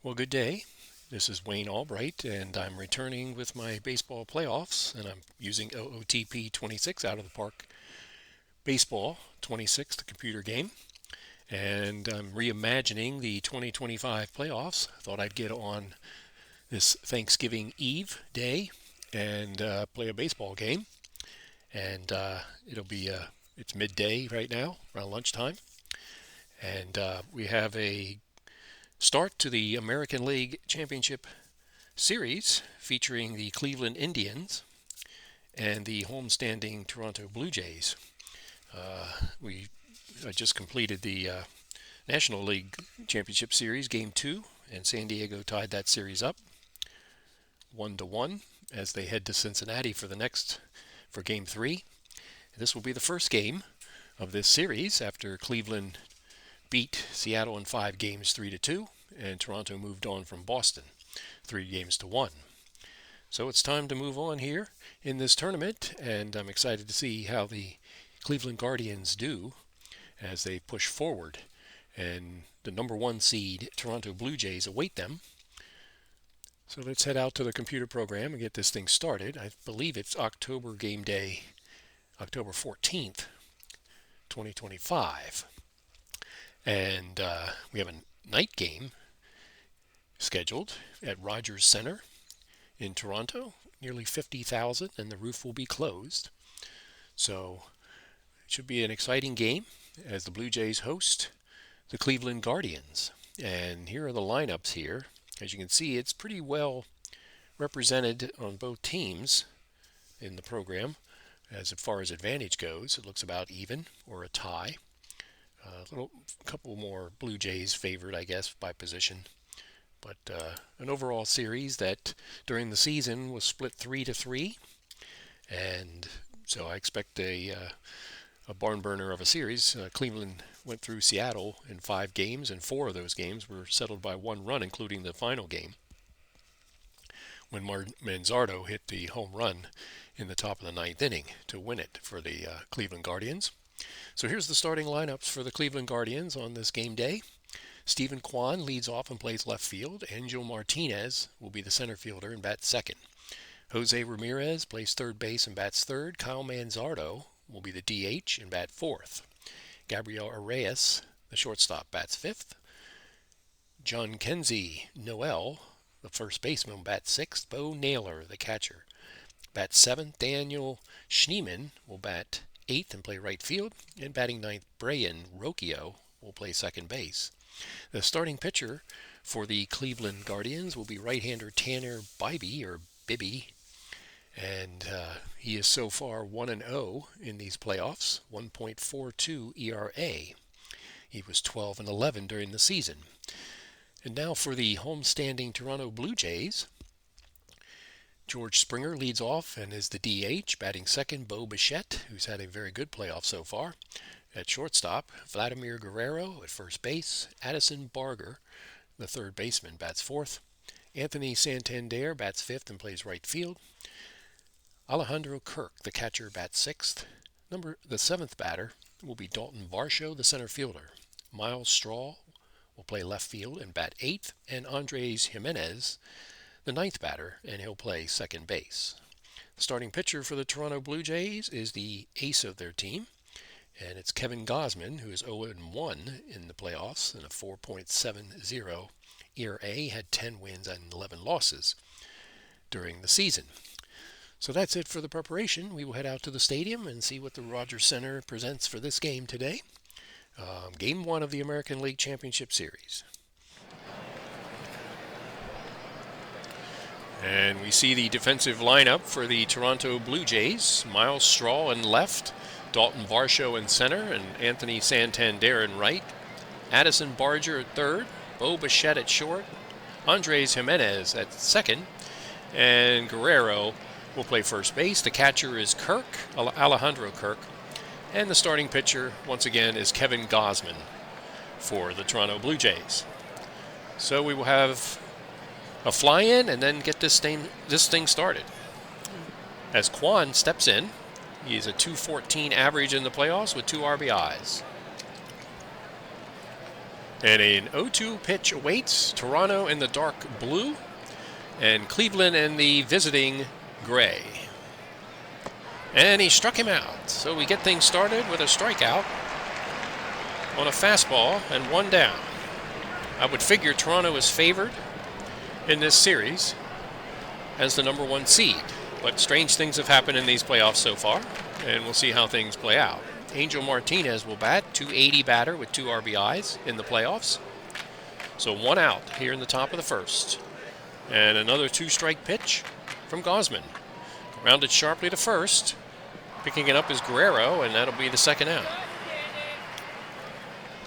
Well, good day. This is Wayne Albright, and I'm returning with my baseball playoffs, and I'm using OOTP 26 out of the park baseball 26, the computer game, and I'm reimagining the 2025 playoffs. I thought I'd get on this Thanksgiving Eve day and play a baseball game, and it'll be it's midday right now, around lunchtime, and we have a start to the American League Championship Series featuring the Cleveland Indians and the homestanding Toronto Blue Jays. We just completed the National League Championship Series Game 2, and San Diego tied that series up 1-1 as they head to Cincinnati for Game 3. This will be the first game of this series after Cleveland beat Seattle in 5 games 3-2, and Toronto moved on from Boston 3-1. So it's time to move on here in this tournament, and I'm excited to see how the Cleveland Guardians do as they push forward, and the number 1 seed Toronto Blue Jays await them. So let's head out to the computer program and get this thing started. I believe it's October game day, October 14th, 2025. And we have a night game scheduled at Rogers Center in Toronto, nearly 50,000, and the roof will be closed. So it should be an exciting game as the Blue Jays host the Cleveland Guardians. And here are the lineups here. As you can see, it's pretty well represented on both teams in the program. As far as advantage goes, it looks about even or a tie. A couple more Blue Jays favored, I guess, by position. But an overall series that during the season was split 3-3, and so I expect a barn burner of a series. Cleveland went through Seattle in 5 games, and 4 of those games were settled by 1 run, including the final game when Manzardo hit the home run in the top of the 9th inning to win it for the Cleveland Guardians. So here's the starting lineups for the Cleveland Guardians on this game day. Stephen Kwan leads off and plays left field. Angel Martinez will be the center fielder and bats second. Jose Ramirez plays third base and bats third. Kyle Manzardo will be the DH and bat fourth. Gabriel Arraez, the shortstop, bats fifth. John Kenzie Noel, the first baseman, bats sixth. Bo Naylor, the catcher, bats seventh. Daniel Schneemann will bat 8th and play right field, and batting 9th, Brian Rocchio will play second base. The starting pitcher for the Cleveland Guardians will be right-hander Tanner Bibby, and he is so far 1-0 in these playoffs, 1.42 ERA. He was 12-11 during the season. And now for the homestanding Toronto Blue Jays. George Springer leads off and is the DH, batting second. Bo Bichette, who's had a very good playoff so far, at shortstop. Vladimir Guerrero at first base. Addison Barger, the third baseman, bats fourth. Anthony Santander bats fifth and plays right field. Alejandro Kirk, the catcher, bats sixth. The seventh batter will be Dalton Varsho, the center fielder. Miles Straw will play left field and bat eighth. And Andres Jimenez, the ninth batter, and he'll play second base. The starting pitcher for the Toronto Blue Jays is the ace of their team, and it's Kevin Gausman, who is 0-1 in the playoffs and a 4.70 ERA, had 10 wins and 11 losses during the season. So that's it for the preparation. We will head out to the stadium and see what the Rogers Center presents for this game today. Game 1 of the American League Championship Series. And we see the defensive lineup for the Toronto Blue Jays. Miles Straw in left, Dalton Varsho in center, and Anthony Santander in right. Addison Barger at third, Bo Bichette at short, Andres Jimenez at second, and Guerrero will play first base. The catcher is Alejandro Kirk, and the starting pitcher, once again, is Kevin Gausman for the Toronto Blue Jays. So we will have a fly-in and then get this thing started. As Kwan steps in, he's a .214 average in the playoffs with 2 RBIs. And an 0-2 pitch awaits. Toronto in the dark blue, and Cleveland in the visiting gray. And he struck him out. So we get things started with a strikeout on a fastball and one down. I would figure Toronto is favored in this series as the #1 seed. But strange things have happened in these playoffs so far, and we'll see how things play out. Angel Martinez will bat, .280 batter with 2 RBIs in the playoffs. So 1 out here in the top of the first. And another 2-strike pitch from Gausman. Rounded sharply to first. Picking it up is Guerrero, and that'll be the 2nd out.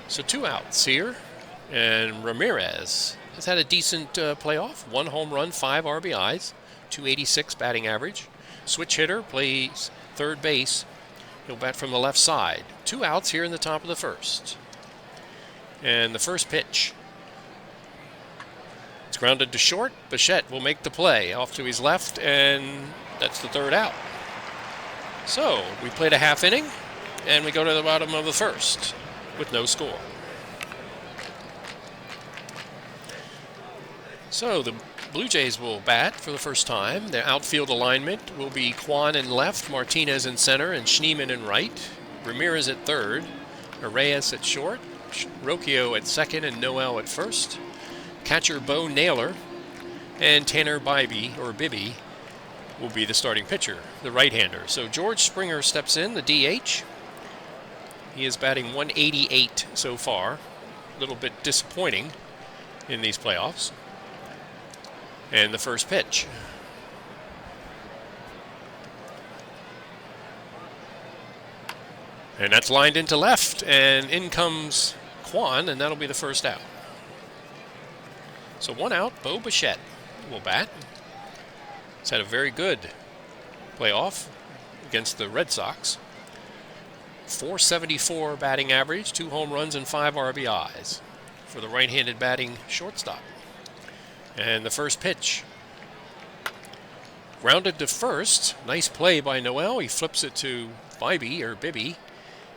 So 2 outs here. And Ramirez has had a decent playoff. 1 home run, 5 RBIs, .286 batting average. Switch hitter, plays third base. He'll bat from the left side. 2 outs here in the top of the first. And the first pitch. It's grounded to short. Bichette will make the play off to his left, and that's the 3rd out. So we played a half inning, and we go to the bottom of the first with no score. So the Blue Jays will bat for the first time. Their outfield alignment will be Kwan in left, Martinez in center, and Schneemann in right. Ramirez at third, Reyes at short, Rocchio at second, and Noel at first. Catcher Bo Naylor and Tanner Bibby will be the starting pitcher, the right-hander. So George Springer steps in, the DH. He is batting .188 so far. A little bit disappointing in these playoffs. And the first pitch. And that's lined into left, and in comes Kwan, and that'll be the 1st out. So 1 out, Bo Bichette will bat. He's had a very good playoff against the Red Sox. .474 batting average, 2 home runs and 5 RBIs for the right-handed batting shortstop. And the first pitch. Grounded to first. Nice play by Noel. He flips it to Bibby,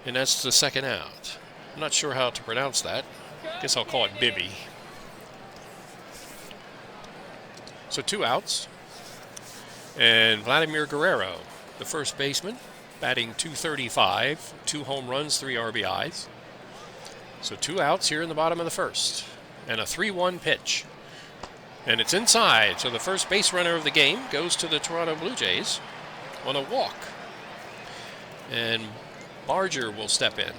and that's the 2nd out. I'm not sure how to pronounce that. Guess I'll call it Bibby. So 2 outs. And Vladimir Guerrero, the first baseman, batting .235, 2 home runs, 3 RBIs. So 2 outs here in the bottom of the first. And a 3-1 pitch. And it's inside, so the first base runner of the game goes to the Toronto Blue Jays on a walk. And Barger will step in,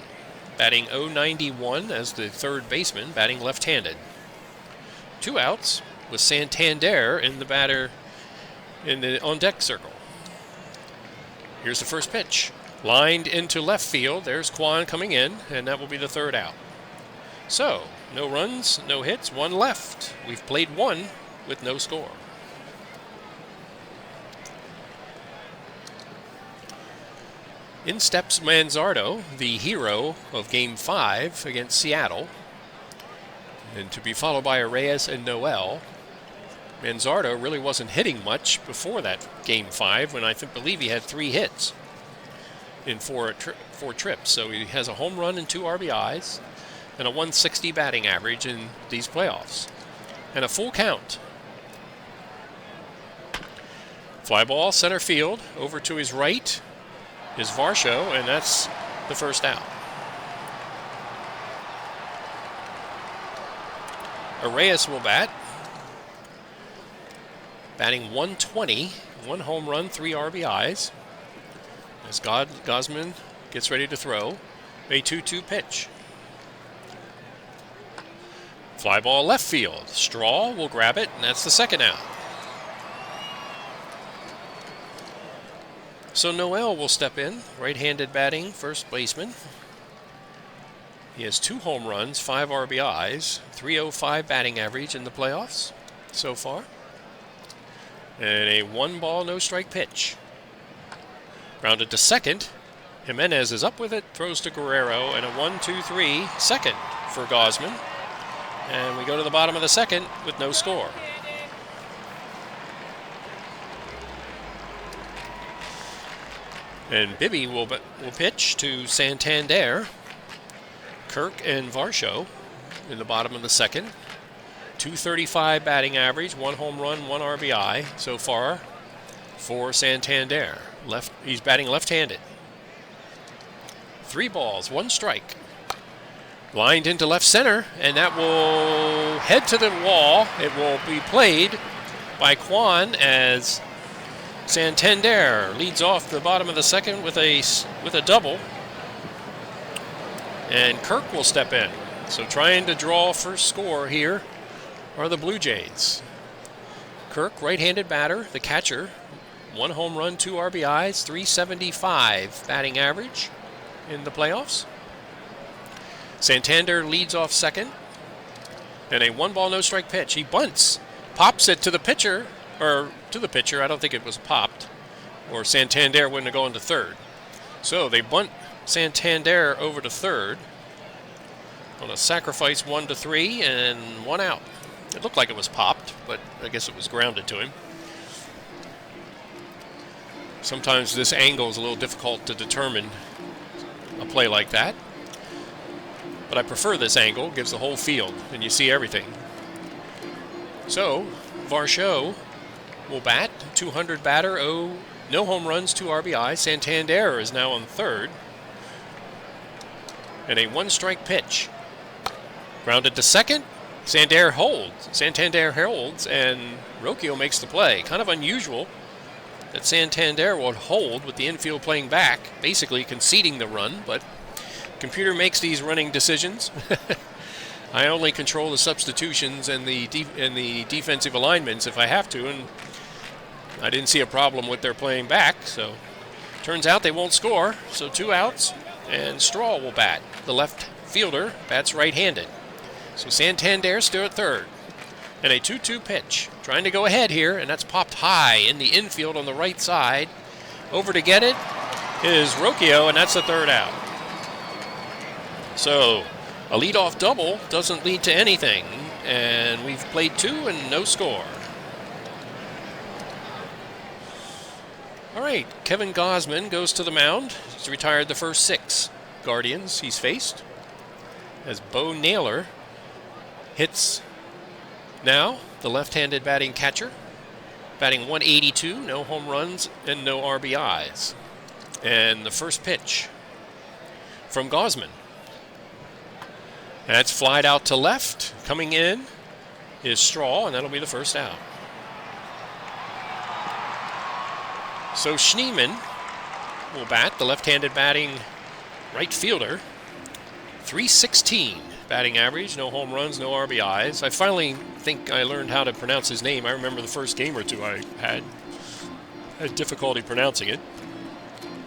batting .091 as the 3rd baseman, batting left-handed. 2 outs with Santander in the on-deck circle. Here's the first pitch. Lined into left field. There's Kwan coming in, and that will be the 3rd out. So, no runs, no hits, 1 left. We've played 1 with no score. In steps Manzardo, the hero of Game 5 against Seattle, and to be followed by Reyes and Noel. Manzardo really wasn't hitting much before that Game 5, when I believe he had 3 hits in 4 trips. So he has a home run and 2 RBIs, and a .160 batting average in these playoffs. And a full count. Fly ball, center field, over to his right is Varsho, and that's the 1st out. Reyes will bat. Batting .120, 1 home run, 3 RBIs. As Gausman gets ready to throw. A 2-2 pitch. Fly ball left field. Straw will grab it, and that's the 2nd out. So Noel will step in, right-handed batting first baseman. He has 2 home runs, 5 RBIs, .305 batting average in the playoffs so far. And a 1-ball, no-strike pitch. Grounded to second. Jimenez is up with it, throws to Guerrero, and a 1-2-3 second for Gausman. And we go to the bottom of the second with no score. And Bibby will pitch to Santander. Kirk and Varsho in the bottom of the second. .235 batting average, 1 home run, 1 RBI so far for Santander. He's batting left-handed. 3 balls, 1 strike. Lined into left center, and that will head to the wall. It will be played by Kwan as Santander leads off the bottom of the second with a double. And Kirk will step in. So trying to draw first score here are the Blue Jays. Kirk, right-handed batter, the catcher. 1 home run, 2 RBIs, .375 batting average in the playoffs. Santander leads off second. And a 1-ball, no-strike pitch. He bunts, pops it to the pitcher, I don't think it was popped, or Santander wouldn't have gone to third. So they bunt Santander over to third on a sacrifice 1-3 and 1 out. It looked like it was popped, but I guess it was grounded to him. Sometimes this angle is a little difficult to determine a play like that. But I prefer this angle, gives the whole field, and you see everything. So, Varsho will bat, 200 batter, no home runs, 2 RBI. Santander is now on third. And a 1-strike pitch. Grounded to second. Santander holds, and Rocchio makes the play. Kind of unusual that Santander would hold with the infield playing back, basically conceding the run, but computer makes these running decisions. I only control the substitutions and the defensive alignments if I have to, and I didn't see a problem with their playing back, so turns out they won't score, so 2 outs, and Straw will bat. The left fielder bats right-handed. So Santander still at third. And a 2-2 pitch. Trying to go ahead here, and that's popped high in the infield on the right side. Over to get it is Rocchio, and that's the 3rd out. So a leadoff double doesn't lead to anything, and we've played 2 and no score. All right, Kevin Gausman goes to the mound. He's retired the first 6 Guardians he's faced, as Bo Naylor hits now, the left-handed batting catcher, batting .182, no home runs and no RBIs. And the first pitch from Gausman. That's flied out to left. Coming in is Straw, and that'll be the first out. So Schneemann will bat, the left-handed batting right fielder. .316 batting average, no home runs, no RBIs. I finally think I learned how to pronounce his name. I remember the first game or two I had difficulty pronouncing it.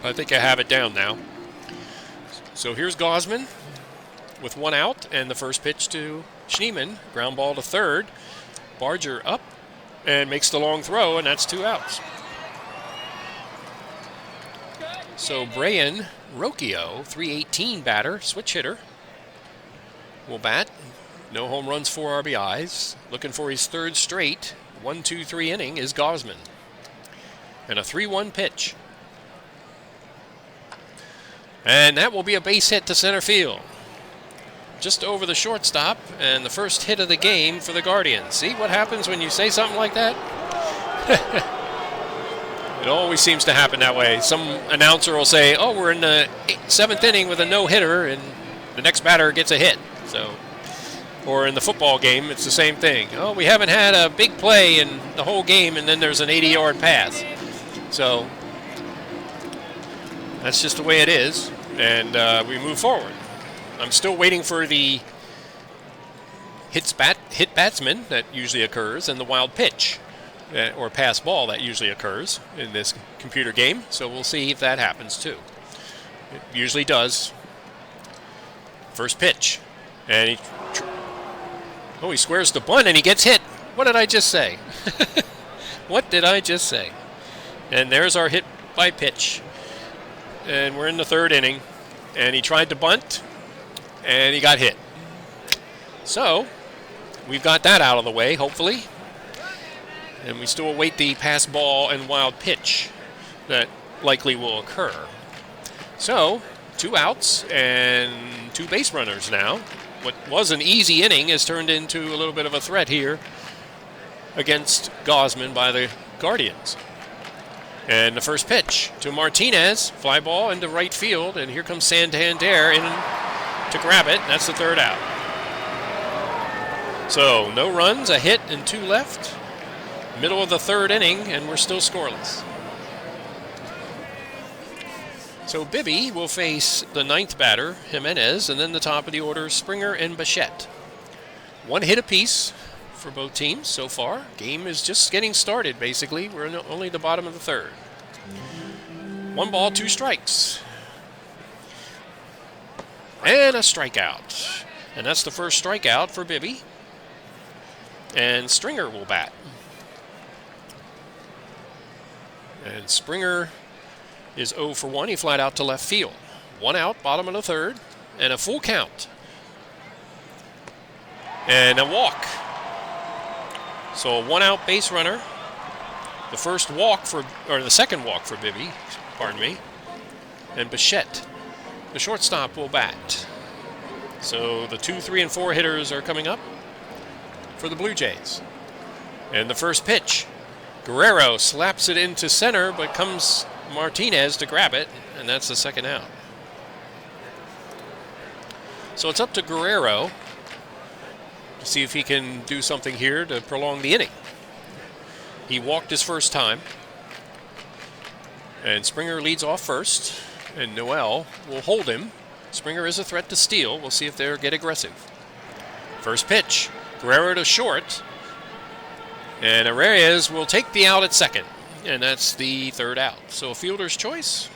I think I have it down now. So here's Gausman with 1 out, and the first pitch to Schneemann. Ground ball to third. Barger up and makes the long throw, and that's 2 outs. So Brian Rocchio, .318 batter, switch hitter, will bat. No home runs, 4 RBIs. Looking for his 3rd straight 1-2-3 inning is Gausman. And a 3-1 pitch. And that will be a base hit to center field. Just over the shortstop, and the first hit of the game for the Guardians. See what happens when you say something like that? It always seems to happen that way. Some announcer will say, oh, we're in the 7th inning with a no-hitter, and the next batter gets a hit. So, or in the football game, it's the same thing. Oh, we haven't had a big play in the whole game, and then there's an 80-yard pass. So that's just the way it is, and we move forward. I'm still waiting for the hit batsman that usually occurs, and the wild pitch or pass ball that usually occurs in this computer game. So we'll see if that happens too. It usually does. First pitch, and he squares the bunt, and he gets hit. What did I just say? What did I just say? And there's our hit by pitch. And we're in the 3rd inning, and he tried to bunt, and he got hit. So we've got that out of the way, hopefully. And we still await the pass ball and wild pitch that likely will occur. So 2 outs and 2 base runners now. what was an easy inning has turned into a little bit of a threat here against Gosman by the Guardians. And the first pitch to Martinez, fly ball into right field, and here comes Santander in to grab it. That's the third out. So no runs, a hit, and 2 left. Middle of the third inning, and we're still scoreless. So Bibby will face the 9th batter, Jimenez, and then the top of the order, Springer and Bichette. 1 hit apiece for both teams so far. Game is just getting started, basically. We're in only the bottom of the third. 1 ball, 2 strikes. And a strikeout. And that's the first strikeout for Bibby. And Springer will bat. And Springer is 0 for 1. He flied out to left field. 1 out, bottom of the third, and a full count. And a walk. So a 1 out base runner. The second walk for Bibby, pardon me. And Bichette, the shortstop, will bat. So the 2, 3, and 4 hitters are coming up for the Blue Jays. And the first pitch, Guerrero slaps it into center, but comes Martinez to grab it, and that's the second out. So it's up to Guerrero to see if he can do something here to prolong the inning. He walked his first time, and Springer leads off first, and Noel will hold him. Springer is a threat to steal. We'll see if they'll get aggressive. First pitch, Guerrero to short, and Arraez will take the out at second. And that's the third out. So a fielder's choice.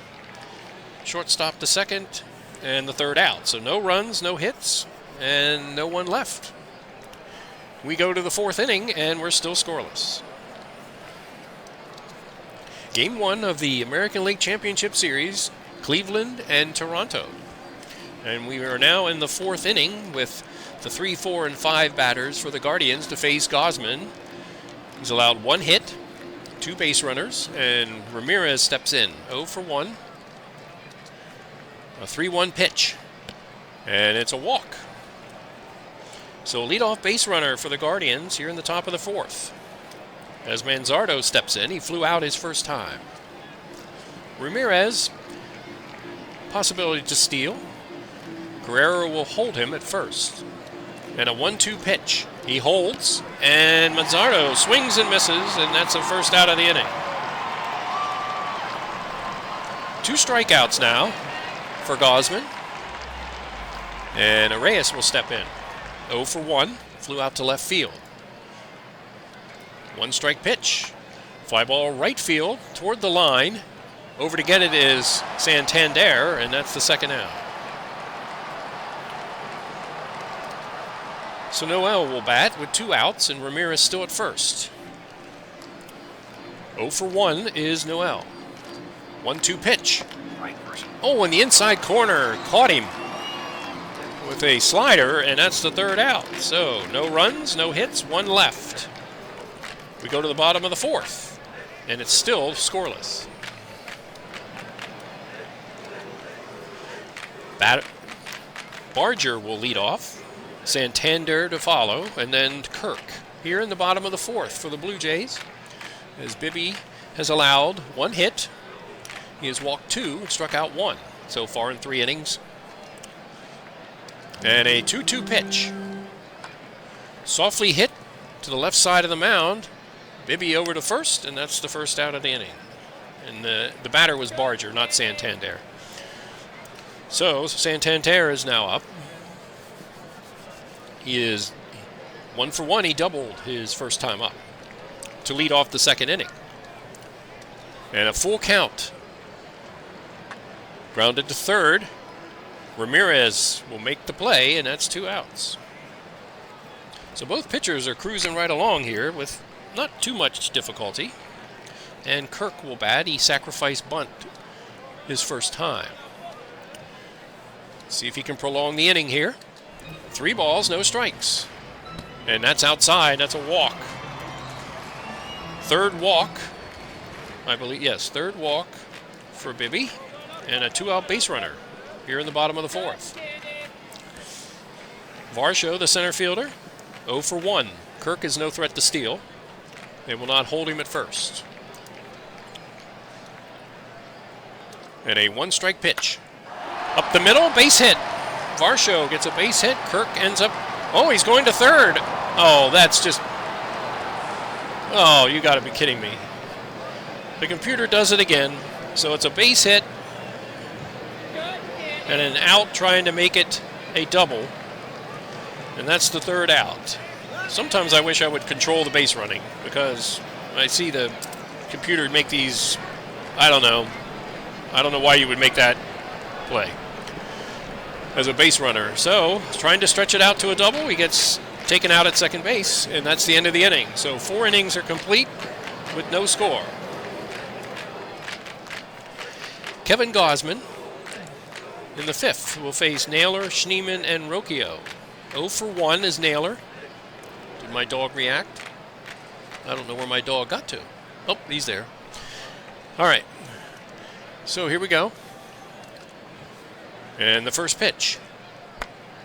Shortstop to second, and the third out. So no runs, no hits, and no one left. We go to the 4th inning, and we're still scoreless. Game 1 of the American League Championship Series, Cleveland and Toronto. And we are now in the 4th inning with the 3, 4, and 5 batters for the Guardians to face Gosman. He's allowed 1 hit, 2 base runners, and Ramirez steps in, 0 for 1. A 3-1 pitch, and it's a walk. So leadoff base runner for the Guardians here in the top of the 4th. As Manzardo steps in, he flew out his first time. Ramirez, possibility to steal. Guerrero will hold him at first. And a 1-2 pitch. He holds, and Manzardo swings and misses, and that's the first out of the inning. 2 strikeouts now for Gosman. And Arraez will step in. 0 for 1, flew out to left field. 1 strike pitch. Fly ball right field toward the line. Over to get it is Santander, and that's the second out. So Noel will bat with 2 outs, and Ramirez still at first. 0 for 1 is Noel. 1-2 pitch. Oh, in the inside corner, caught him with a slider, and that's the third out. So no runs, no hits, 1 left. We go to the bottom of the 4th, and it's still scoreless. Barger will lead off. Santander to follow, and then Kirk here in the bottom of the 4th for the Blue Jays, as Bibby has allowed 1 hit. He has walked 2 and struck out 1 so far in 3 innings. And a 2-2 pitch. Softly hit to the left side of the mound. Bibby over to first, and that's the first out of the inning. And the batter was Barger, not Santander. So Santander is now up. He is 1 for 1. He doubled his first time up to lead off the 2nd inning. And a full count. Grounded to third. Ramirez will make the play, and that's 2 outs. So both pitchers are cruising right along here with not too much difficulty. And Kirk will bat. He sacrificed bunt his first time. See if he can prolong the inning here. 3 balls, no strikes. And that's outside. That's a walk. Third walk, I believe. Yes, third walk for Bibby. And a 2-out base runner here in the bottom of the 4th. Varsho, the center fielder, 0 for 1. Kirk is no threat to steal. They will not hold him at first. And a 1-strike pitch. Up the middle, base hit. Varsho gets a base hit. Kirk ends up... Oh, he's going to third. Oh, that's just... Oh, you got to be kidding me. The computer does it again. So it's a base hit and an out trying to make it a double. And that's the third out. Sometimes I wish I would control the base running because I see the computer make these, I don't know why you would make that play as a base runner. So trying to stretch it out to a double, he gets taken out at second base, and that's the end of the inning. So 4 innings are complete with no score. Kevin Gausman in the 5th will face Naylor, Schneemann, and Rocchio. 0 for 1 is Naylor. Did my dog react? I don't know where my dog got to. Oh, he's there. All right. So here we go. And the first pitch.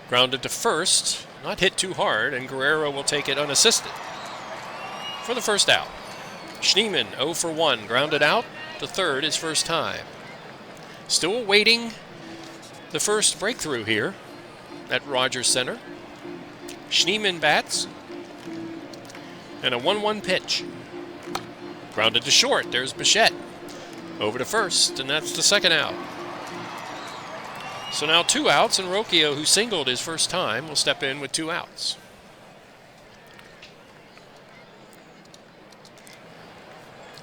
Grounded to first. Not hit too hard, and Guerrero will take it unassisted for the first out. Schneemann, 0 for 1. Grounded out to third his first time. Still awaiting the first breakthrough here at Rogers Center. Schneemann bats. And a 1-1 pitch. Grounded to short. There's Bichette. Over to first, and that's the second out. So now 2 outs, and Rocchio, who singled his first time, will step in with 2 outs.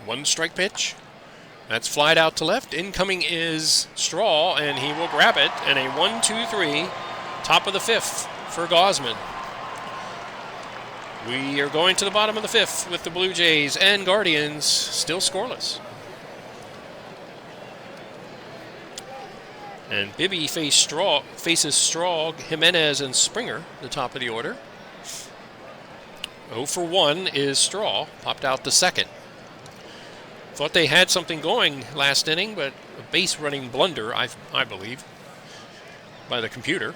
One strike pitch. That's flied out to left. Incoming is Straw, and he will grab it. And a 1-2-3, top of the 5th for Gausman. We are going to the bottom of the 5th with the Blue Jays and Guardians still scoreless. And Bibby faces Straw, Jimenez, and Springer, the top of the order. 0 for 1 is Straw, popped out the second. Thought they had something going last inning, but a base running blunder, I believe, by the computer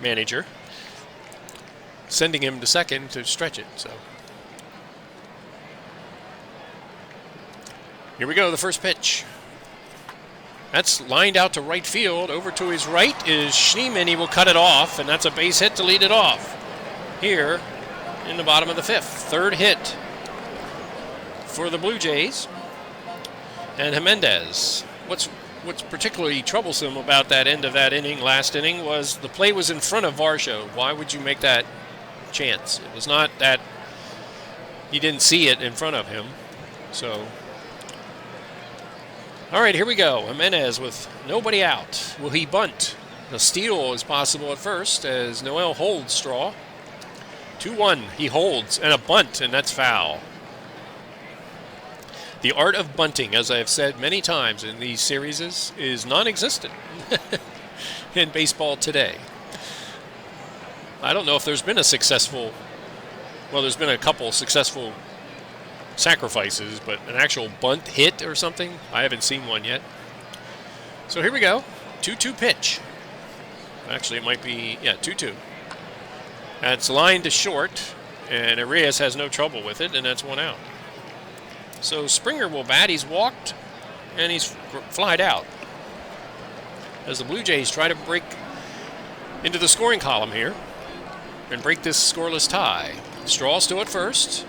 manager, sending him to second to stretch it. So here we go, the first pitch. That's lined out to right field. Over to his right is Schneemann. He will cut it off, and that's a base hit to lead it off here in the bottom of the 5th. Third hit for the Blue Jays. And Jimenez. What's particularly troublesome about that end of that inning, last inning, was the play was in front of Varsho. Why would you make that chance? It was not that he didn't see it in front of him. So, all right, here we go. Jimenez with nobody out. Will he bunt? A steal is possible at first as Noel holds Straw. 2-1, he holds, and a bunt, and that's foul. The art of bunting, as I have said many times in these series, is non-existent in baseball today. I don't know if there's been a successful, well, there's been a couple successful sacrifices, but an actual bunt hit or something, I haven't seen one yet. So here we go. 2-2 pitch. Actually, it might be, yeah, 2-2. That's lined to short, and Arias has no trouble with it, and that's 1 out. So Springer will bat. He's walked, and he's flied out as the Blue Jays try to break into the scoring column here and break this scoreless tie. Straw still at first.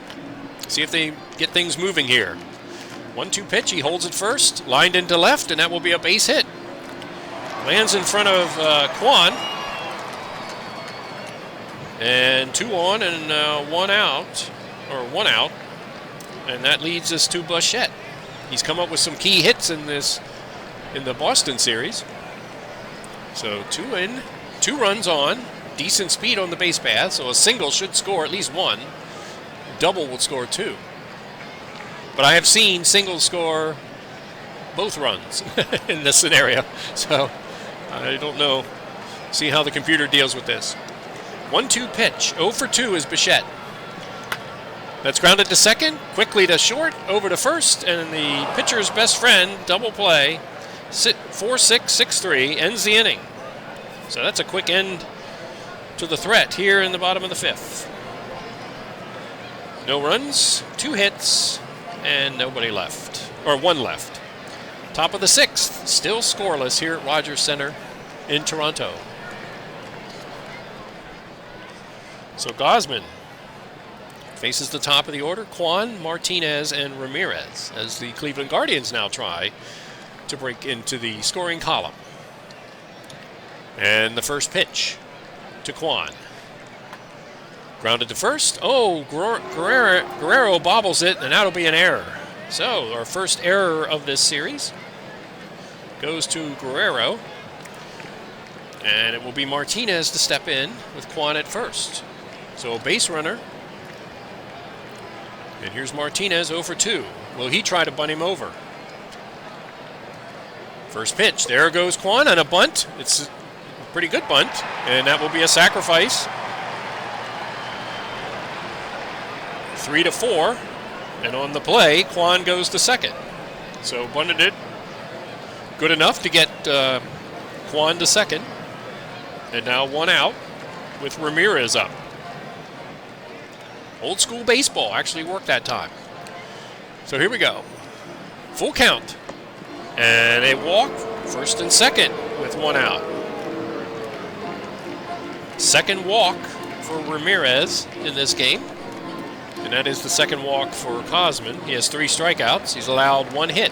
See if they get things moving here. 1-2 pitch. He holds it first, lined into left, and that will be a base hit. Lands in front of Kwan. And 2 on and 1 out, or 1 out. And that leads us to Bichette. He's come up with some key hits in the Boston series. So 2 in, 2 runs on, decent speed on the base path, so a single should score at least 1. Double will score 2. But I have seen singles score both runs in this scenario. So I don't know. See how the computer deals with this. 1-2 pitch. 0 for 2 is Bichette. That's grounded to second, quickly to short, over to first, and the pitcher's best friend, double play, 4-6, 6-3, ends the inning. So that's a quick end to the threat here in the bottom of the 5th. No runs, 2 hits, and nobody left. Or 1 left. Top of the 6th, still scoreless here at Rogers Center in Toronto. So Gausman faces the top of the order, Kwan, Martinez, and Ramirez, as the Cleveland Guardians now try to break into the scoring column. And the first pitch to Kwan. Grounded to first. Oh, Guerrero bobbles it, and that'll be an error. So our first error of this series goes to Guerrero. And it will be Martinez to step in with Kwan at first. So a base runner. And here's Martinez 0 for 2. Will he try to bunt him over? First pitch. There goes Kwan on a bunt. It's a pretty good bunt. And that will be a sacrifice. 3-4. And on the play, Kwan goes to second. So bunted it good enough to get Kwan to second. And now 1 out with Ramirez up. Old school baseball actually worked that time. So here we go. Full count. And a walk, first and second with 1 out. Second walk for Ramirez in this game. And that is the second walk for Gausman. He has 3 strikeouts. He's allowed 1 hit.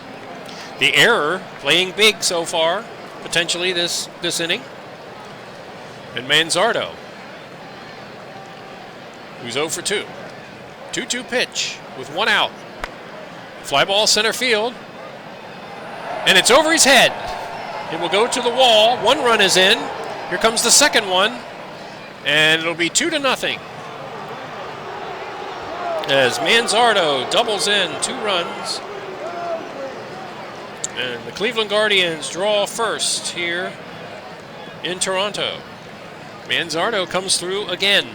The error, playing big so far, potentially this inning. And Manzardo, who's 0 for 2. 2-2 pitch with 1 out. Fly ball center field. And it's over his head. It will go to the wall. 1 run is in. Here comes the second one. And it'll be 2-0. As Manzardo doubles in 2 runs. And the Cleveland Guardians draw first here in Toronto. Manzardo comes through again.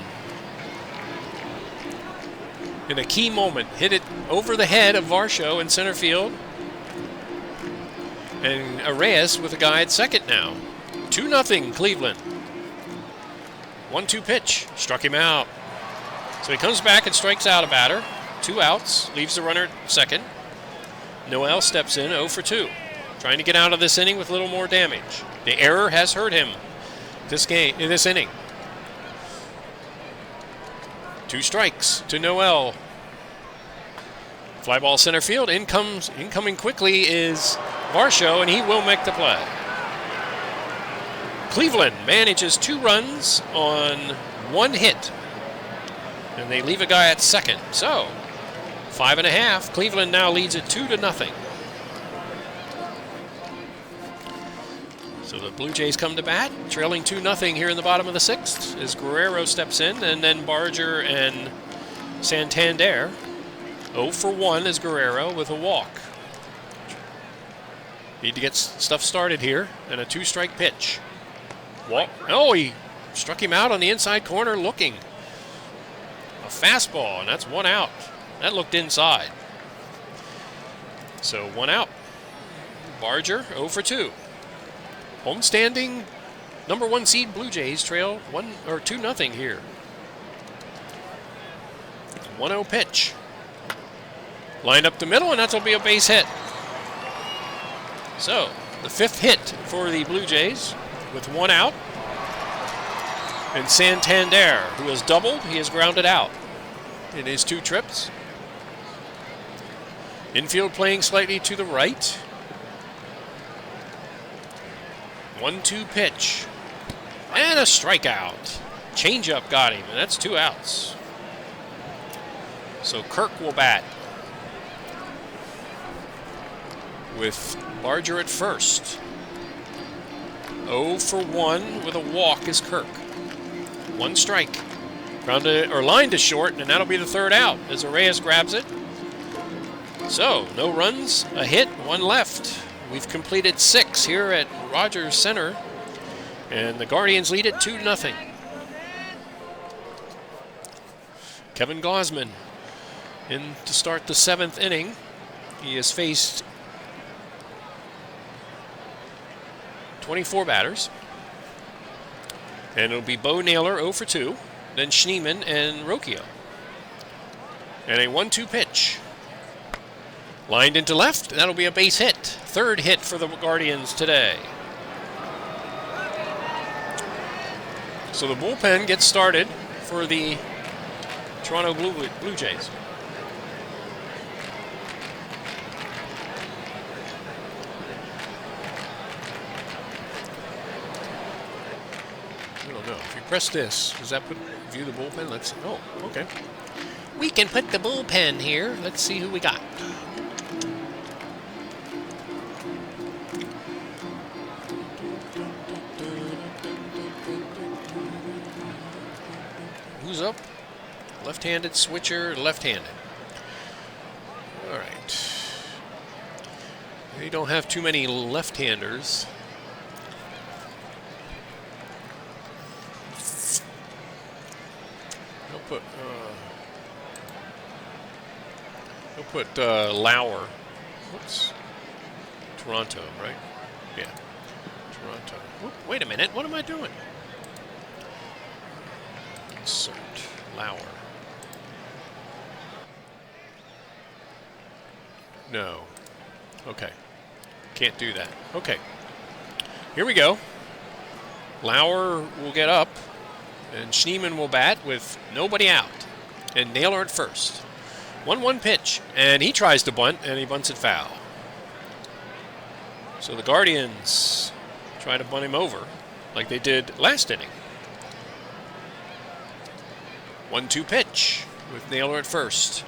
In a key moment, hit it over the head of Varsho in center field. And Arraez with a guy at second now. 2-0 Cleveland. 1-2 pitch, struck him out. So he comes back and strikes out a batter. 2 outs, leaves the runner at second. Noel steps in 0 for 2. Trying to get out of this inning with a little more damage. The error has hurt him in this inning. 2 strikes to Noel. Fly ball center field. Incoming quickly is Varsho, and he will make the play. Cleveland manages 2 runs on 1 hit. And they leave a guy at second. So, 5.5. Cleveland now leads it 2-0. So the Blue Jays come to bat, trailing 2-0 here in the bottom of the 6th as Guerrero steps in, and then Barger and Santander. 0 for 1 is Guerrero with a walk. Need to get stuff started here, and a 2-strike pitch. Walk. Oh, he struck him out on the inside corner looking. A fastball, and that's 1 out. That looked inside. So 1 out. Barger 0 for 2. Homestanding number 1 seed Blue Jays trail 2-0 here. 1-0 pitch. Lined up the middle, and that'll be a base hit. So, the 5th hit for the Blue Jays with 1 out. And Santander, who has doubled, he has grounded out in his 2 trips. Infield playing slightly to the right. 1-2 pitch. And a strikeout. Changeup got him, and that's 2 outs. So Kirk will bat with Barger at first. 0 for 1 with a walk is Kirk. 1 strike. Grounded or lined to short, and that'll be the 3rd out as Arraez grabs it. So, no runs, a hit, 1 left. We've completed 6 here at Rogers Center, and the Guardians lead it 2-0. Kevin Gausman in to start the 7th inning. He has faced 24 batters. And it'll be Bo Naylor 0 for 2, then Schneemann and Rocchio. And a 1-2 pitch. Lined into left, that'll be a base hit. Third hit for the Guardians today. So the bullpen gets started for the Toronto Blue Jays. I don't know. If you press this, does that view the bullpen? Let's see. Oh, okay. We can put the bullpen here. Let's see who we got. Who's up? Left-handed switcher, left-handed. All right. They don't have too many left-handers. They'll put Lauer. Whoops. Toronto, right? Yeah. Toronto. Whoop, wait a minute. What am I doing? Insert Lauer. No. Okay. Can't do that. Okay. Here we go. Lauer will get up, and Schneemann will bat with nobody out, and Naylor at first. 1-1 pitch, and he tries to bunt, and he bunts it foul. So the Guardians try to bunt him over, like they did last inning. 1-2 pitch with Naylor at first.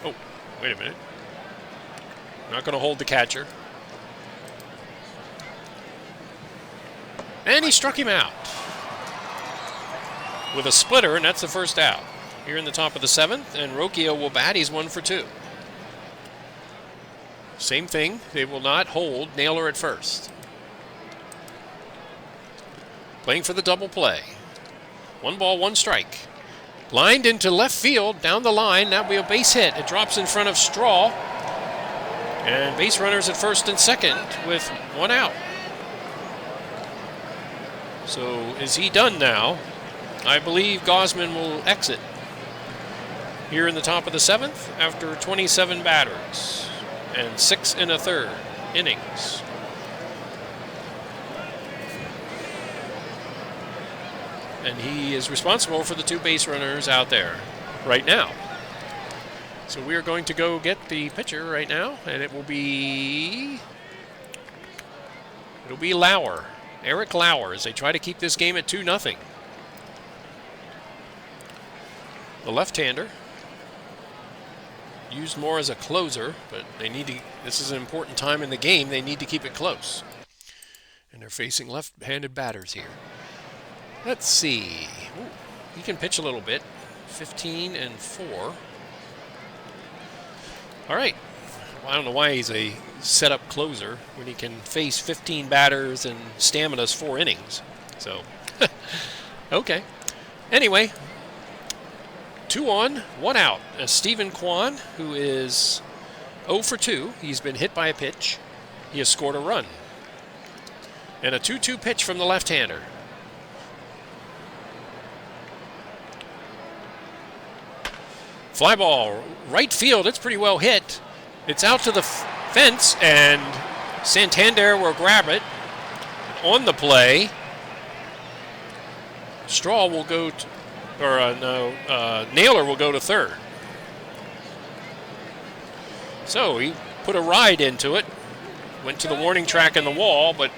Oh, wait a minute. Not going to hold the catcher. And he struck him out with a splitter, and that's the first out. Here in the top of the 7th, and Rocchio will bat. He's 1 for 2. Same thing. They will not hold Naylor at first. Playing for the double play. 1 ball, 1 strike. Lined into left field, down the line. That'll be a base hit. It drops in front of Straw. And base runners at first and second with 1 out. So is he done now? I believe Gausman will exit here in the top of the 7th after 27 batters and 6 1/3 innings. And he is responsible for the 2 base runners out there right now. So we are going to go get the pitcher right now, and it'll be Lauer, Eric Lauer, as they try to keep this game at 2-0. The left-hander, used more as a closer, but they need to. This is an important time in the game. They need to keep it close. And they're facing left-handed batters here. Let's see. Ooh, he can pitch a little bit. 15-4. All right. Well, I don't know why he's a set-up closer when he can face 15 batters and stamina's 4 innings. So, okay. Anyway. 2 on, 1 out. Stephen Kwan, who is 0 for 2. He's been hit by a pitch. He has scored a run. And a 2-2 pitch from the left-hander. Fly ball, right field. It's pretty well hit. It's out to the fence, and Santander will grab it. On the play, Straw will go to... Naylor will go to third. So he put a ride into it, went to the warning track in the wall, but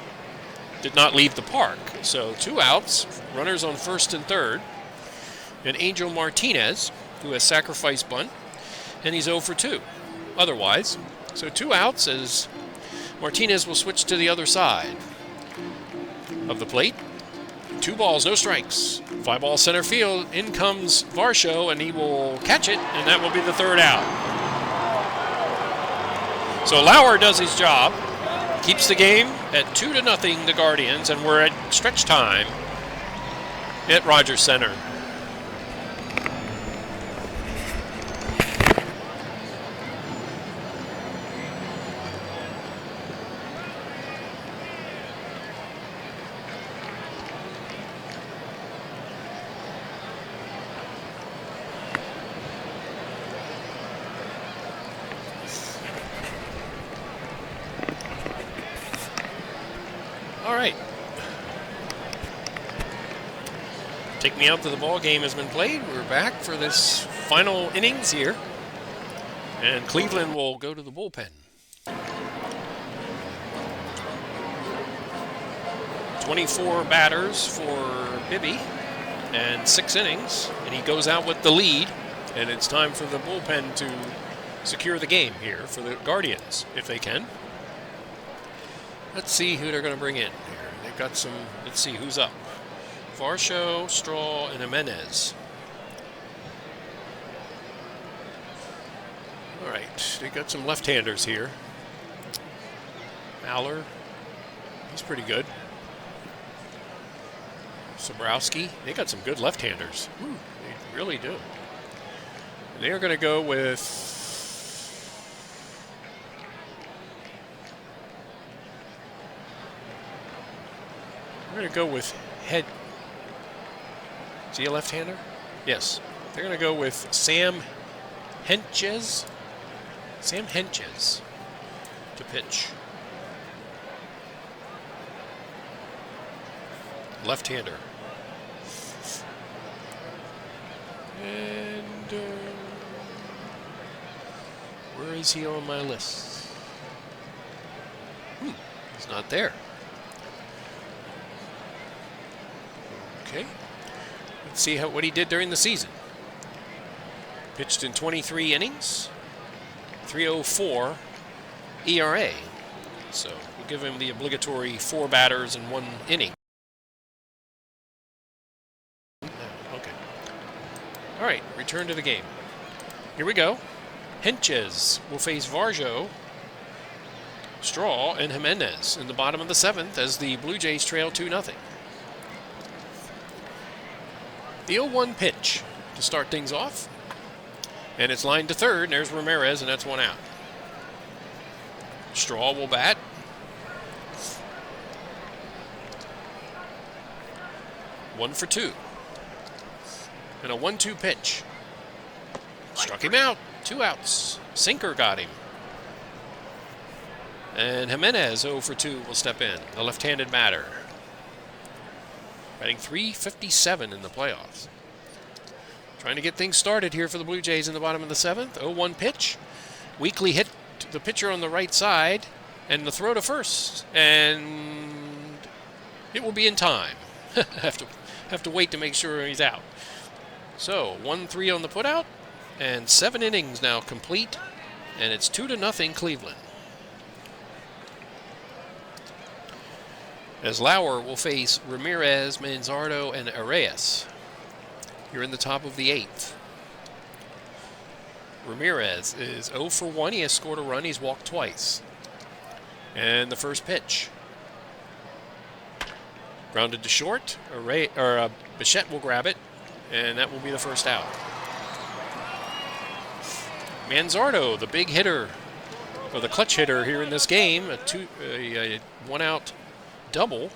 did not leave the park. So 2 outs, runners on first and third. And Angel Martinez, who has sacrificed bunt, and he's 0 for 2 otherwise. So 2 outs as Martinez will switch to the other side of the plate. 2 balls, no strikes. Fly ball center field. In comes Varsho, and he will catch it, and that will be the 3rd out. So Lauer does his job, keeps the game at 2-0, the Guardians, and we're at stretch time at Rogers Center. Take Me Out to the ball game has been played. We're back for this final innings here. And Cleveland will go to the bullpen. 24 batters for Bibby and 6 innings. And he goes out with the lead. And it's time for the bullpen to secure the game here for the Guardians, if they can. Let's see who they're going to bring in here. They've got some, let's see who's up. Varsho, Straw, and Jimenez. All right, they got some left-handers here. Aller, he's pretty good. Sobrowski, they got some good left-handers. They really do. And they are going to go with Head. Is he a left-hander? Yes. They're going to go with Sam Hentges. Sam Hentges to pitch. Left-hander. And where is he on my list? He's not there. Okay. Let's see what he did during the season. Pitched in 23 innings, 3.04 ERA. So we'll give him the obligatory 4 batters in 1 inning. Okay. All right, return to the game. Here we go. Hentges will face Varjo, Straw, and Jimenez in the bottom of the 7th as the Blue Jays trail 2-0. The 0-1 pitch to start things off. And it's lined to third, and there's Ramirez, and that's 1 out. Straw will bat. One for 2. And a 1-2 pitch. Struck him out. 2 outs. Sinker got him. And Jimenez, 0 for 2, will step in. The left-handed batter. Batting .357 in the playoffs. Trying to get things started here for the Blue Jays in the bottom of the 7th. 0-1 pitch. Weakly hit the pitcher on the right side. And the throw to first. And it will be in time. have to wait to make sure he's out. So 1-3 on the putout. And 7 innings now complete. And it's 2-0 Cleveland. As Lauer will face Ramirez, Manzardo, and Arias. Here in the top of the 8th. Ramirez is 0 for 1. He has scored a run. He's walked twice. And the first pitch. Grounded to short. Bichette will grab it. And that will be the first out. Manzardo, the big hitter, or the clutch hitter here in this game. A 1-out double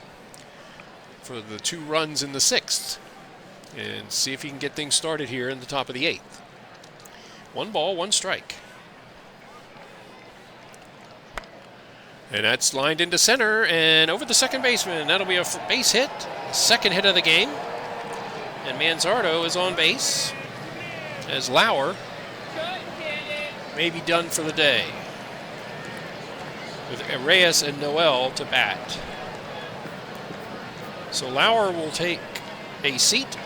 for the 2 runs in the 6th. And see if he can get things started here in the top of the 8th. 1 ball, 1 strike. And that's lined into center and over the second baseman. That'll be a base hit, second hit of the game. And Manzardo is on base as Lauer may be done for the day, with Arias and Noel to bat. So Lauer will take a seat.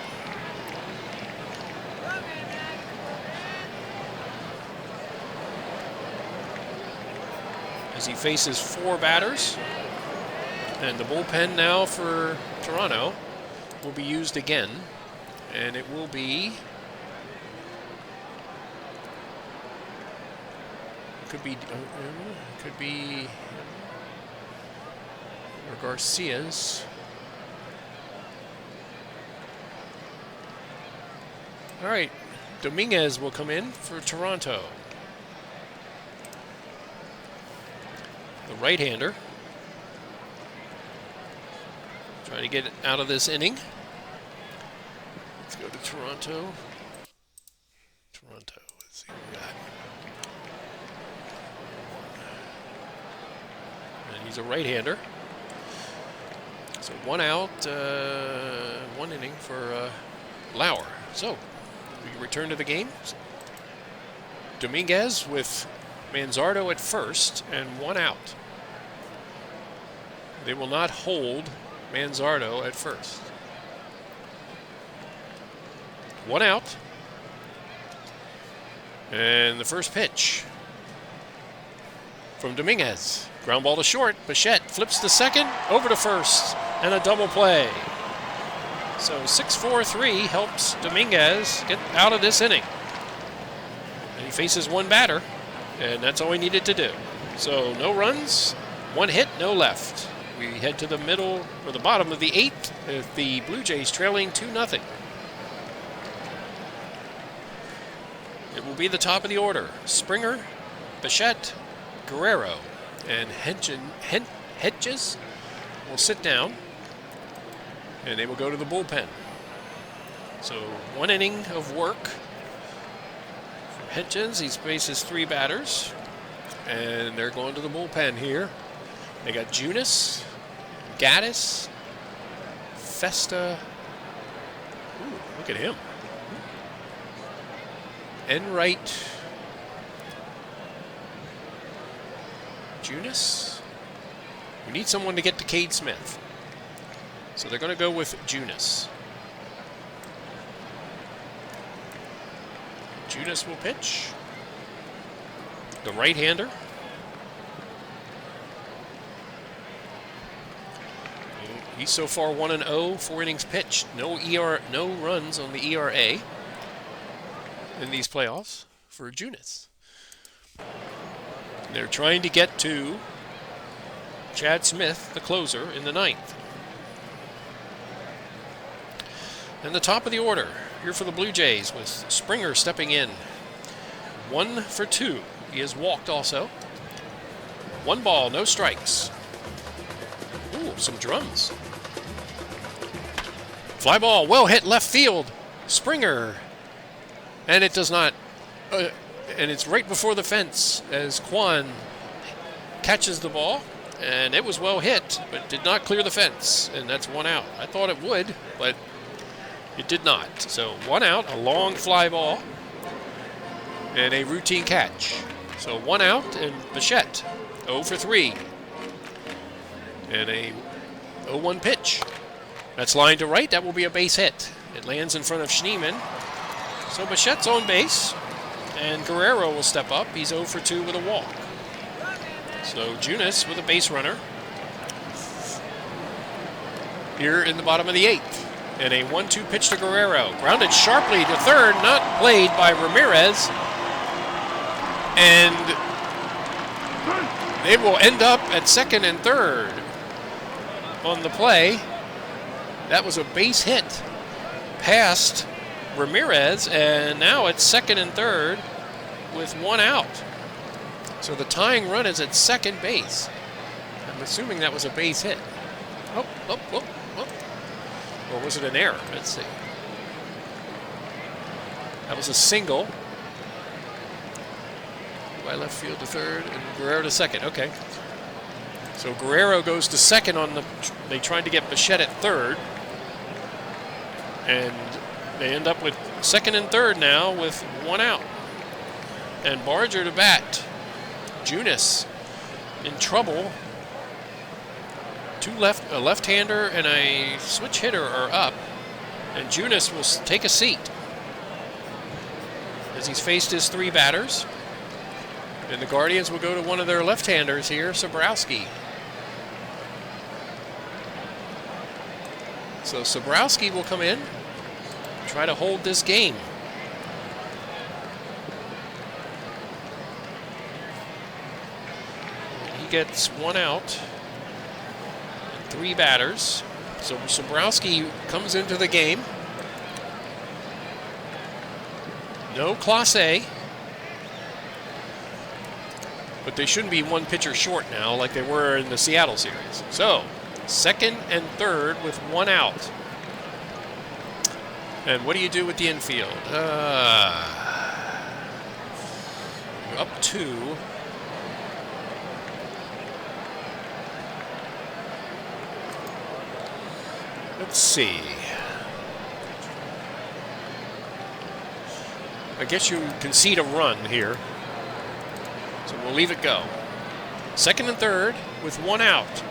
As he faces 4 batters. And the bullpen now for Toronto will be used again. And it will be... Could be or Garcia's. All right, Dominguez will come in for Toronto. The right-hander. Trying to get out of this inning. Let's go to Toronto. Let's see what we got. And he's a right-hander. So 1 out, 1 inning for Lauer. So, we return to the game. Dominguez with Manzardo at first and 1 out. They will not hold Manzardo at first. 1 out. And the first pitch from Dominguez. Ground ball to short. Bichette flips to second, over to first, and a double play. So 6-4-3 helps Dominguez get out of this inning. And he faces 1 batter, and that's all he needed to do. So no runs, 1 hit, no left. We head to the middle, or the bottom of the 8th, with the Blue Jays trailing 2-0. It will be the top of the order. Springer, Bichette, Guerrero, and Hedges will sit down, and they will go to the bullpen. So 1 inning of work for Hedges. He faces 3 batters, and they're going to the bullpen here. They got Junis, Gaddis, Festa. Ooh, look at him. Enright, Junis. We need someone to get to Cade Smith. So they're going to go with Junis. Junis will pitch. The right-hander. He's so far 1-0, 4 innings pitched. No runs on the ERA in these playoffs for Junis. They're trying to get to Chad Smith, the closer, in the 9th. And the top of the order here for the Blue Jays with Springer stepping in. 1 for 2. He has walked also. 1 ball, no strikes. Ooh, some drums. Fly ball, well hit left field. Springer. And it does not, and it's right before the fence as Kwan catches the ball. And it was well hit, but did not clear the fence. And that's 1 out. I thought it would, but it did not. So 1 out, a long fly ball, and a routine catch. So 1 out, and Bichette 0 for 3. And a 0-1 pitch. That's line to right. That will be a base hit. It lands in front of Schneemann. So Bichette's on base, and Guerrero will step up. He's 0 for 2 with a walk. So Junis with a base runner here in the bottom of the 8th. And a 1-2 pitch to Guerrero. Grounded sharply to third, not played by Ramirez. And they will end up at second and third on the play. That was a base hit past Ramirez, and now it's second and third with 1 out. So the tying run is at second base. I'm assuming that was a base hit. Oh. Or was it an error? Let's see. That was a single. By left field to third, and Guerrero to second. Okay. So Guerrero goes to second on the... They tried to get Bichette at third. And they end up with second and third now with 1 out. And Barger to bat. Junis in trouble. A left-hander and a switch hitter are up. And Junis will take a seat as he's faced his 3 batters. And the Guardians will go to one of their left-handers here, Sobrowski. So Sobrowski will come in, try to hold this game. He gets 1 out and 3 batters. So Sobrowski comes into the game. No Clase. But they shouldn't be 1 pitcher short now like they were in the Seattle series. So, second and third with 1 out. And what do you do with the infield? You're up 2. Let's see. I guess you concede a run here. So we'll leave it go. Second and third with one out.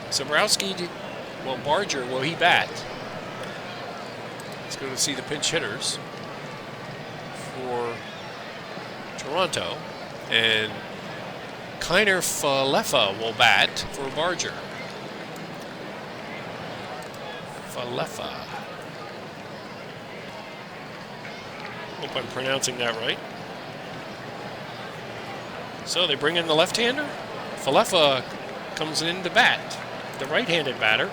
Sobrowski, well, Barger, will he bat? Let's go to see the pinch hitters for Toronto. And Kiner Falefa will bat for Barger. Falefa. Hope I'm pronouncing that right. So they bring in the left-hander. Falefa comes in to bat, the right-handed batter.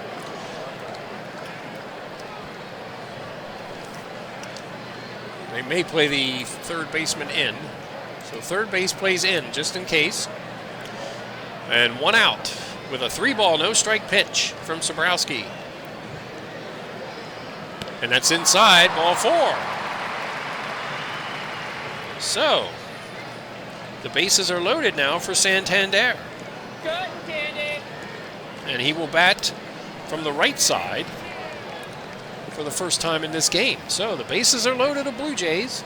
They may play the third baseman in. So third base plays in, just in case. And one out with a 3-ball, no-strike pitch from Sobrowski. And that's inside, ball 4. So, the bases are loaded now for Santander. And he will bat from the right side for the first time in this game. So the bases are loaded of Blue Jays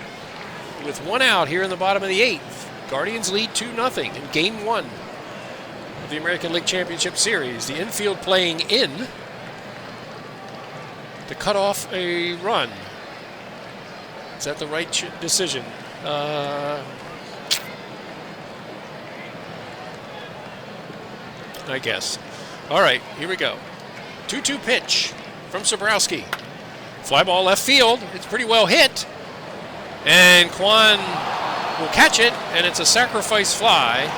with one out here in the bottom of the 8th. Guardians lead 2-0 in Game 1 of the American League Championship Series. The infield playing in to cut off a run. Is that the right decision? I guess. All right, here we go. 2-2 pitch from Sobrowski. Fly ball left field. It's pretty well hit. And Kwan will catch it, and it's a sacrifice fly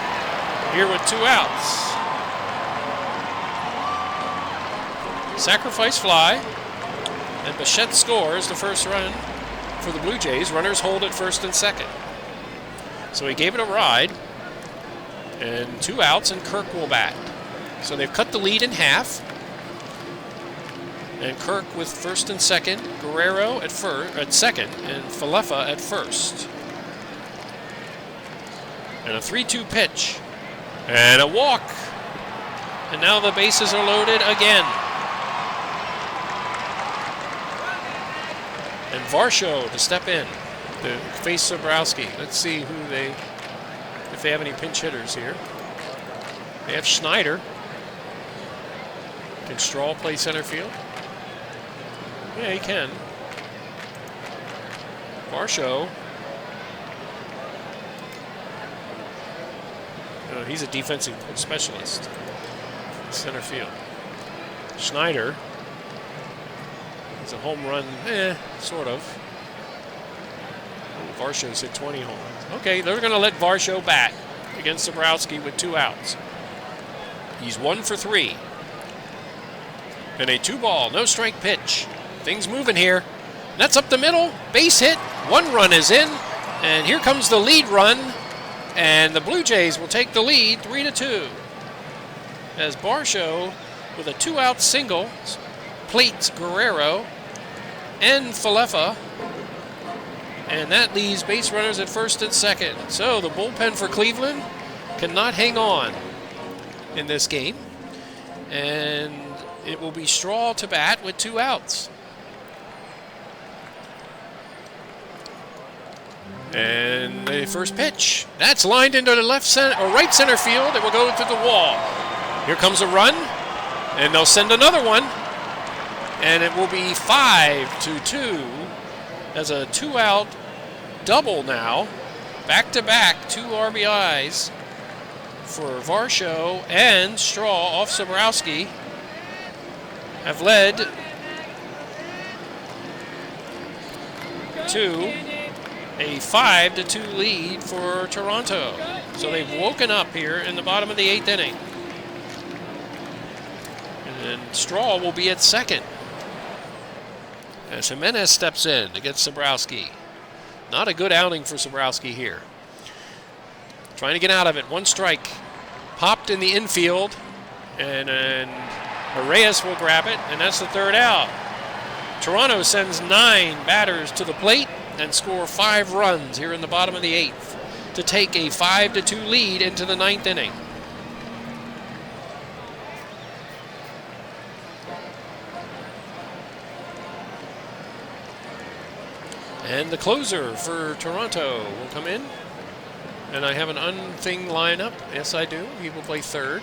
here with 2 outs. Sacrifice fly. And Bichette scores the first run for the Blue Jays. Runners hold at first and second. So he gave it a ride. And 2 outs, and Kirk will bat. So they've cut the lead in half. And Kirk with first and second, Guerrero at second, and Falefa at first. And a 3-2 pitch. And a walk. And now the bases are loaded again. And Varsho to step in to face Sobrowski. Let's see if they have any pinch hitters here. They have Schneider. Can Straw play center field? Yeah, he can. Varsho. He's a defensive specialist. Center field. Schneider. He's a home run, sort of. Varsho's hit 20 home runs. Okay, they're going to let Varsho bat against Sobrowski with 2 outs. He's 1 for 3. And a 2-ball, no-strike pitch. Things moving here. That's up the middle. Base hit. 1 run is in. And here comes the lead run. And the Blue Jays will take the lead 3-2. As Varsho, with a 2-out single, plates Guerrero and Falefa. And that leaves base runners at first and second. So the bullpen for Cleveland cannot hang on in this game. And it will be Straw to bat with 2 outs. And the first pitch. That's lined into the left center or right center field. It will go to the wall. Here comes a run. And they'll send another one. And it will be 5-2 as a 2-out double now. Back-to-back 2 RBIs for Varsho and Straw off Sobrowski have led to a 5-2 lead for Toronto. So they've woken up here in the bottom of the 8th inning. And Straw will be at second as Jimenez steps in against Sobrowski. Not a good outing for Sobrowski here. Trying to get out of it. 1 strike. Popped in the infield. And Reyes will grab it. And that's the 3rd out. Toronto sends 9 batters to the plate and score 5 runs here in the bottom of the 8th to take a 5-2 lead into the 9th inning. And the closer for Toronto will come in. And I have an unthing lineup. Yes, I do. He will play third.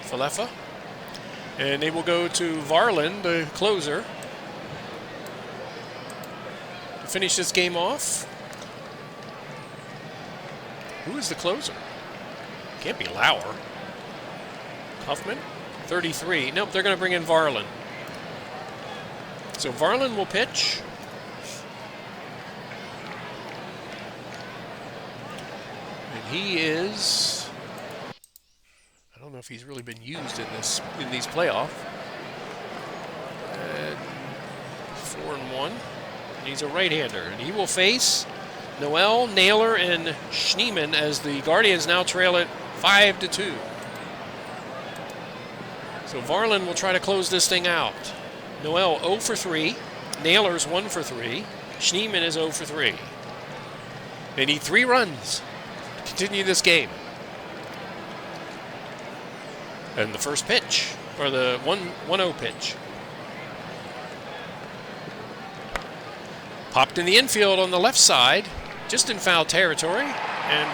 Falefa. And they will go to Varland, the closer, to finish this game off. Who is the closer? Can't be Lauer. Huffman, 33. Nope, they're going to bring in Varland. So Varland will pitch. And he is, I don't know if he's really been used in these playoffs. 4-1. And he's a right-hander. And he will face Noel, Naylor, and Schneemann as the Guardians now trail it 5-2. So Varland will try to close this thing out. Noel 0 for 3. Naylor's 1 for 3. Schneemann is 0 for 3. They need 3 runs to continue this game. And the first pitch, or the 1-0 pitch. Popped in the infield on the left side, just in foul territory, and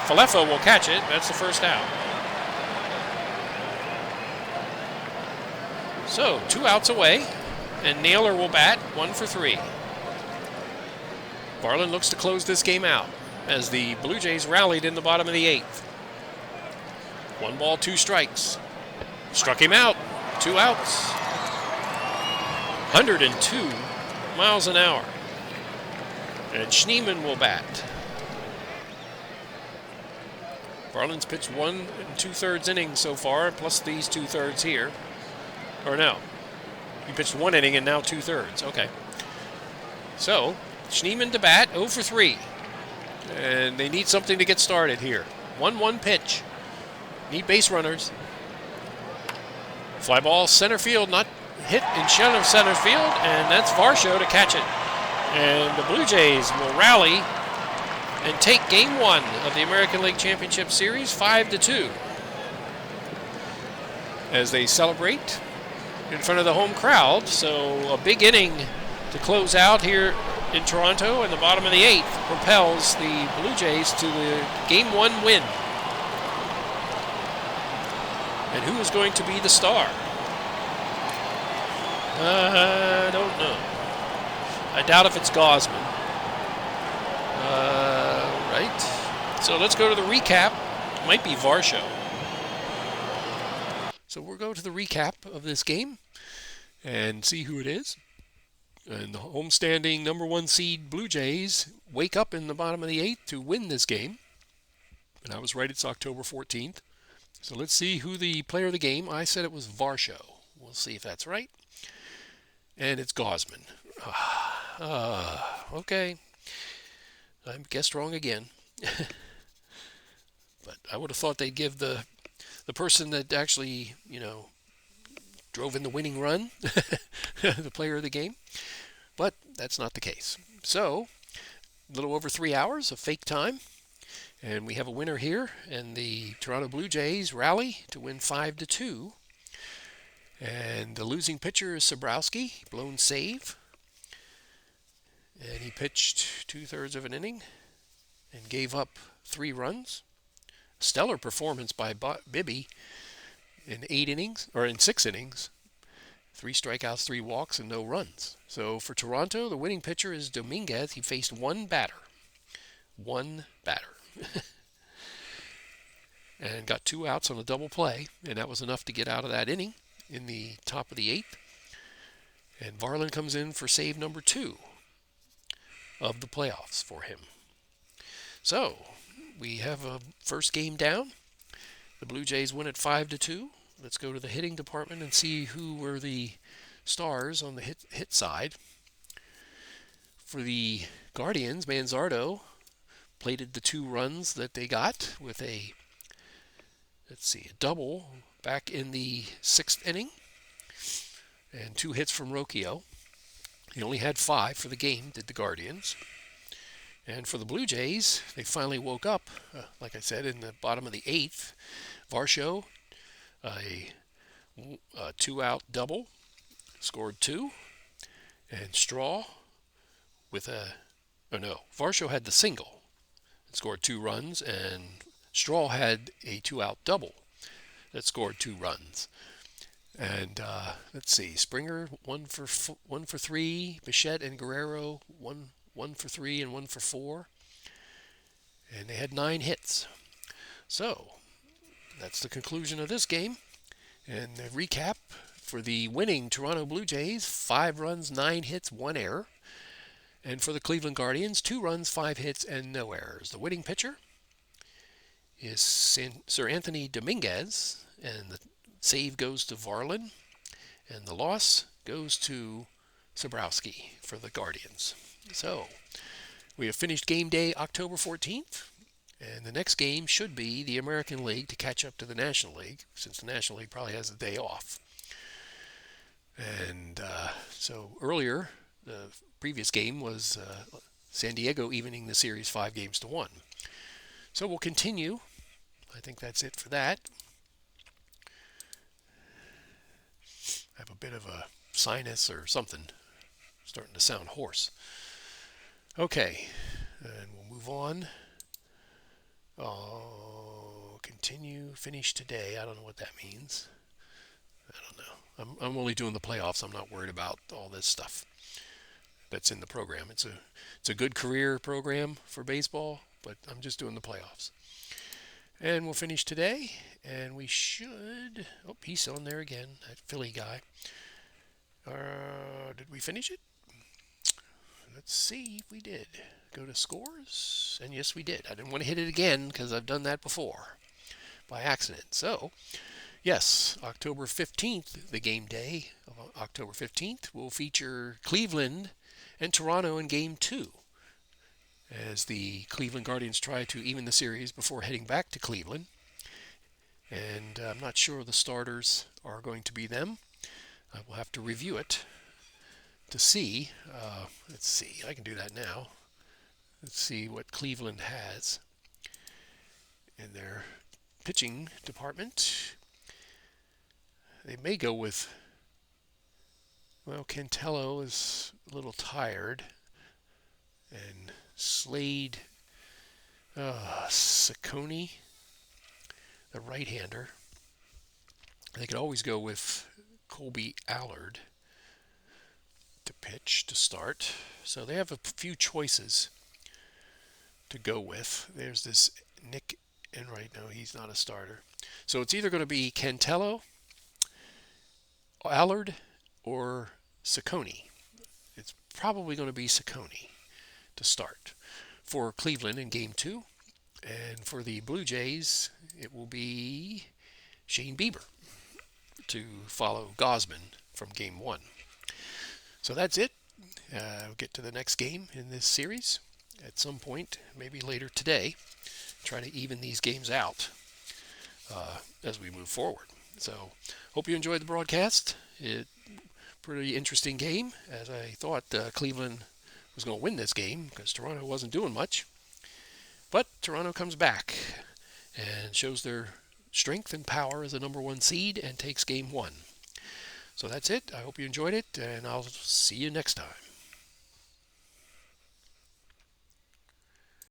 Falefa will catch it. That's the first out. So 2 outs away, and Naylor will bat 1 for 3. Varland looks to close this game out as the Blue Jays rallied in the bottom of the 8th. 1 ball, 2 strikes. Struck him out. 2 outs. 102 miles an hour. And Schneemann will bat. Varland's pitched 1 2/3 innings so far, plus these 2/3 here. Or no, he pitched 1 inning and now 2/3. Okay. So, Schneemann to bat, 0 for 3. And they need something to get started here. 1-1 pitch. Need base runners. Fly ball center field, not hit in center field, and that's Varsho to catch it. And the Blue Jays will rally and take game 1 of the American League Championship Series 5-2. As they celebrate in front of the home crowd. So a big inning to close out here in Toronto, and the bottom of the 8th propels the Blue Jays to the game 1 win. And who is going to be the star? I don't know. I doubt if it's Gausman. Right. So let's go to the recap. It might be Varsho. So we'll go to the recap of this game and see who it is. And the homestanding number 1 seed Blue Jays wake up in the bottom of the 8th to win this game. And I was right, it's October 14th. So let's see who the player of the game. I said it was Varsho. We'll see if that's right. And it's Gausman. Okay. I guessed wrong again. But I would have thought they'd give the person that actually, drove in the winning run, the player of the game. But that's not the case. So, a little over 3 hours of fake time. And we have a winner here, and the Toronto Blue Jays rally to win 5-2. And the losing pitcher is Sobrowski, blown save. And he pitched 2/3 of an inning and gave up 3 runs. Stellar performance by Bibby in 6 innings. 3 strikeouts, 3 walks, and no runs. So for Toronto, the winning pitcher is Dominguez. He faced 1 batter. 1 batter. And got 2 outs on a double play, and that was enough to get out of that inning in the top of the 8th. And Varland comes in for save number 2 of the playoffs for him. So we have a first game down. The Blue Jays win at 5-2. Let's go to the hitting department and see who were the stars on the hit side. For the Guardians, Manzardo plated the 2 runs that they got with a double back in the 6th inning and 2 hits from Rocchio. He only had 5 for the game, did the Guardians. And for the Blue Jays, they finally woke up, like I said, in the bottom of the 8th. Varsho, a 2-out double, scored 2. And Straw with a, oh no, Varsho had the single. It scored 2 runs, and Straw had a 2-out double that scored 2 runs. And let's see, Springer 1 for 3, Bichette and Guerrero 1 for 3 and 1 for 4, and they had 9 hits. So that's the conclusion of this game. And the recap for the winning Toronto Blue Jays: 5 runs, 9 hits, 1 error. And for the Cleveland Guardians, 2 runs, 5 hits, and no errors. The winning pitcher is Sir Anthony Dominguez, and the save goes to Varlin, and the loss goes to Sobrowski for the Guardians. So we have finished game day October 14th, and the next game should be the American League to catch up to the National League, since the National League probably has a day off. And so earlier, the previous game was San Diego evening the series 5-1. So we'll continue. I think that's it for that. I have a bit of a sinus or something, starting to sound hoarse. Okay, and we'll move on. Continue, finish today. I don't know what that means. I don't know. I'm only doing the playoffs. I'm not worried about all this stuff that's in the program. It's a good career program for baseball, but I'm just doing the playoffs. And we'll finish today, and we should... Oh, he's on there again, that Philly guy. Did we finish it? Let's see if we did. Go to scores, and yes, we did. I didn't want to hit it again because I've done that before by accident. So, yes, October 15th, the game day of October 15th, will feature Cleveland and Toronto in Game 2, as the Cleveland Guardians try to even the series before heading back to Cleveland. And I'm not sure the starters are going to be them. I will have to review it to see. Let's see, I can do that now. Let's see what Cleveland has in their pitching department. They may go with, well, Cantello is a little tired, and Slade, Saccone, the right-hander. They could always go with Colby Allard to pitch to start. So they have a few choices to go with. There's this Nick Enright. No, he's not a starter. So it's either going to be Cantello, Allard, or Saccone. It's probably going to be Saccone to start for Cleveland in Game 2. And for the Blue Jays, it will be Shane Bieber to follow Gosman from Game 1. So that's it. We'll get to the next game in this series at some point, maybe later today. Try to even these games out as we move forward. So hope you enjoyed the broadcast. Pretty interesting game, as I thought Cleveland was going to win this game because Toronto wasn't doing much. But Toronto comes back and shows their strength and power as a number 1 seed and takes Game 1. So that's it. I hope you enjoyed it, and I'll see you next time.